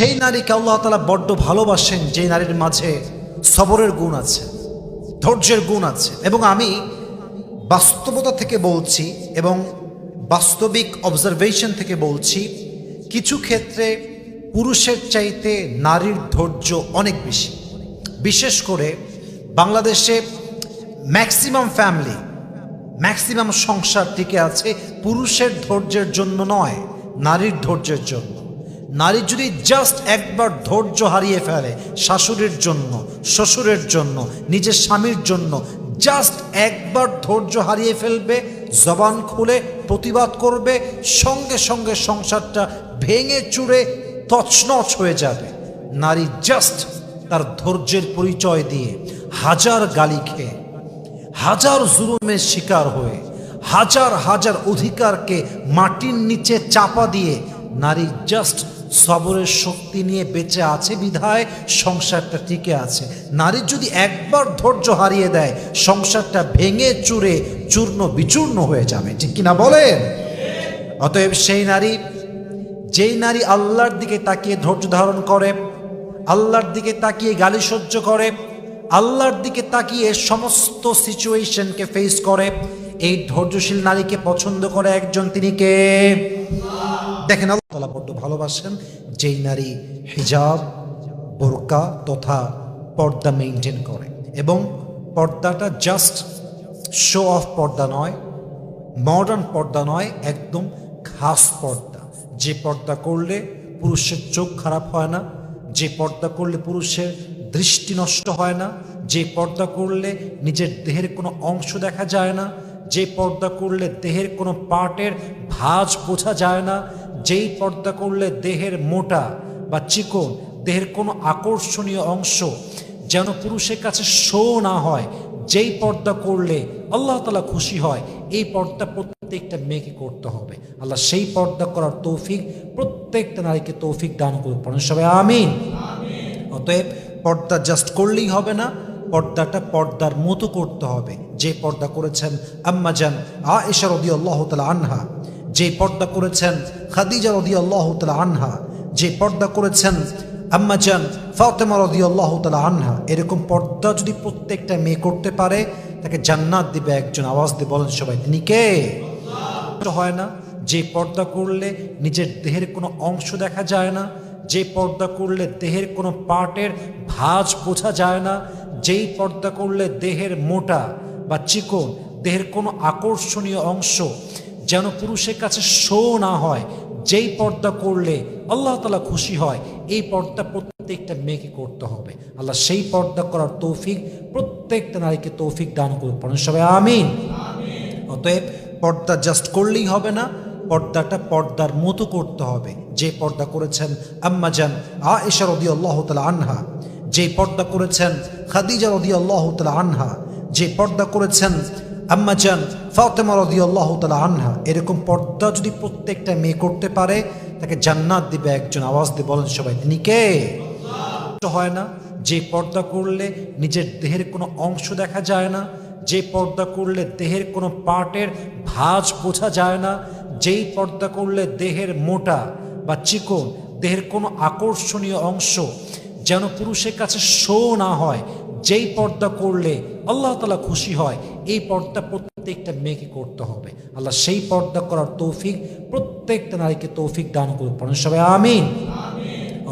সেই নারীকে আল্লাহ তাআলা বড্ড ভালোবাসেন যে নারীর মাঝে সবরের গুণ আছে, ধৈর্যের গুণ আছে। এবং আমি বাস্তবতা থেকে বলছি এবং বাস্তবিক অবজারভেশন থেকে বলছি, কিছু ক্ষেত্রে পুরুষের চাইতে নারীর ধৈর্য অনেক বেশি। বিশেষ করে বাংলাদেশে ম্যাক্সিমাম ফ্যামিলি, ম্যাক্সিমাম সংসার টিকে আছে পুরুষের ধৈর্যের জন্য নয়, নারীর ধৈর্যের জন্য। নারী যদি জাস্ট একবার ধৈর্য হারিয়ে ফেলে শাশুড়ির জন্য, শ্বশুরের জন্য, নিজের স্বামীর জন্য, জাস্ট একবার ধৈর্য হারিয়ে ফেলবে, জবান খুলে প্রতিবাদ করবে, সঙ্গে সঙ্গে সংসারটা ভেঙে চুরে তছনছ হয়ে যাবে। নারী জাস্ট তার ধৈর্যের পরিচয় দিয়ে হাজার গালি খেয়ে, হাজার জুলুমের শিকার হয়ে, হাজার হাজার অধিকারকে মাটির নিচে চাপা দিয়ে নারী জাস্ট সবরের শক্তি নিয়ে বেঁচে আছে বিধায় সংসারটা টিকে আছে। নারী যদি একবার ধৈর্য হারিয়ে দেয় সংসারটা ভেঙে চুরে চূর্ণ বিচূর্ণ হয়ে যাবে, ঠিক কিনা বলেন? অতএব সেই নারী, যেই নারী আল্লাহর দিকে তাকিয়ে ধৈর্য ধারণ করে, আল্লাহর দিকে তাকিয়ে গালি সহ্য করে, আল্লাহর দিকে তাকিয়ে সমস্ত সিচুয়েশনকে ফেস করে, এই ধৈর্যশীল নারীকে পছন্দ করে একজন, তিনি কে? দেখেন, আল্লাহ তাআলা বড্ড ভালোবাসেন যেই নারী হিজাব, বোরকা তথা পর্দা মেনটেন করে। এবং পর্দাটা জাস্ট শো অফ পর্দা নয়, মডার্ন পর্দা নয়, একদম খাস পর্দা। যে পর্দা করলে পুরুষের চোখ খারাপ হয় না, যে পর্দা করলে পুরুষের দৃষ্টি নষ্ট হয় না, যে পর্দা করলে নিজের দেহের কোনো অংশ দেখা যায় না, যে পর্দা করলে দেহের কোনো পার্টের ভাঁজ বোঝা যায় না, যেই পর্দা করলে দেহের মোটা বা চিকন, দেহের কোনো আকর্ষণীয় অংশ যেন পুরুষের কাছে শো না হয়, যেই পর্দা করলে আল্লাহ তাআলা খুশি হয়, এই পর্দা প্রত্যেকটা মেয়েকে করতে হবে। আল্লাহ সেই পর্দা করার তৌফিক প্রত্যেকটা নারীকে তৌফিক দান করুন, সবাই আমিন। অতএব পর্দা জাস্ট করলেই হবে না, পর্দাটা পর্দার মতো করতে হবে। যে পর্দা করেছেন আম্মা জান আয়েশা রাদিয়াল্লাহু তাআলা আনহা, যে পর্দা করেছেন খাদিজা রাদিয়াল্লাহু তাআলা আনহা, যে পর্দা করেছেন আম্মা জান ফাতেমা রাদিয়াল্লাহু তাআলা আনহা, এরকম পর্দা যদি প্রত্যেকটা মেয়ে করতে পারে তাকে জান্নাত দিবে একজন। আওয়াজ দিয়ে বলেন সবাই, তিনি কে? হয় না যে পর্দা করলে নিজের দেহের কোনো অংশ দেখা যায় না, যে পর্দা করলে দেহের কোনো পার্টের ভাঁজ বোঝা যায় না, যেই পর্দা করলে দেহের মোটা বা চিকন, দেহের কোনো আকর্ষণীয় অংশ যেন পুরুষের কাছে শো না হয়, যেই পর্দা করলে আল্লাহ তাআলা খুশি হয়, এই পর্দা প্রত্যেকটা মেয়েকে করতে হবে। আল্লাহ সেই পর্দা করার তৌফিক প্রত্যেকটা নারীকে তৌফিক দান করুন, সবাই আমিন। অতএব পর্দা জাস্ট করলেই হবে না, পর্দাটা পর্দার মতো করতে হবে। যে পর্দা করেছেন আম্মা জান আয়েশা রাদিয়াল্লাহু তাআলা আনহা, যে পর্দা করেছেন খাদিজা রাদিয়াল্লাহু তাআলা আনহা, যে পর্দা করেছেন আম্মা জান ফাতেমা রাদিয়াল্লাহু তাআলা আনহা, এরকম পর্দা যদি প্রত্যেকটা মেয়ে করতে পারে তাকে জান্নাত দিবে একজন। আওয়াজ দিয়ে বলেন সবাই, তিনি কে? হয় না যে পর্দা করলে নিজের দেহের কোনো অংশ দেখা যায় না, যে পর্দা করলে দেহের কোনো পার্টের ভাঁজ বোঝা যায় না, যেই পর্দা করলে দেহের মোটা বা চিকন, দেহের কোনো আকর্ষণীয় অংশ যেন পুরুষের কাছে শো না হয়, যেই পর্দা করলে আল্লাহ তাআলা খুশি হয়, এই পর্দা প্রত্যেকটা মেয়েকে করতে হবে। আল্লাহ সেই পর্দা করার তৌফিক প্রত্যেকটা নারীকে তৌফিক দান করুন, সবাই আমিন।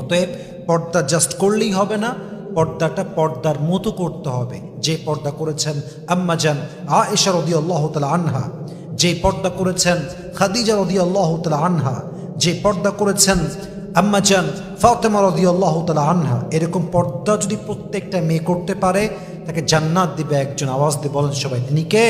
অতএব পর্দা জাস্ট করলেই হবে না, পর্দাটা পর্দার মতো করতে হবে। যে পর্দা করেছেন আম্মা জান আয়েশা রাদিয়াল্লাহু তাআলা আনহা, যে পর্দা করেছেন খাদিজা রাদিয়াল্লাহু তাআলা আনহা, যে পর্দা করেছেন আম্মা জান ফাতেমা রাদিয়াল্লাহু তাআলা আনহা, এরকম পর্দা যদি প্রত্যেকটা মেয়ে করতে পারে তাকে জান্নাত দিবে একজন। আওয়াজ দিয়ে বলেন সবাই, তিনি কে?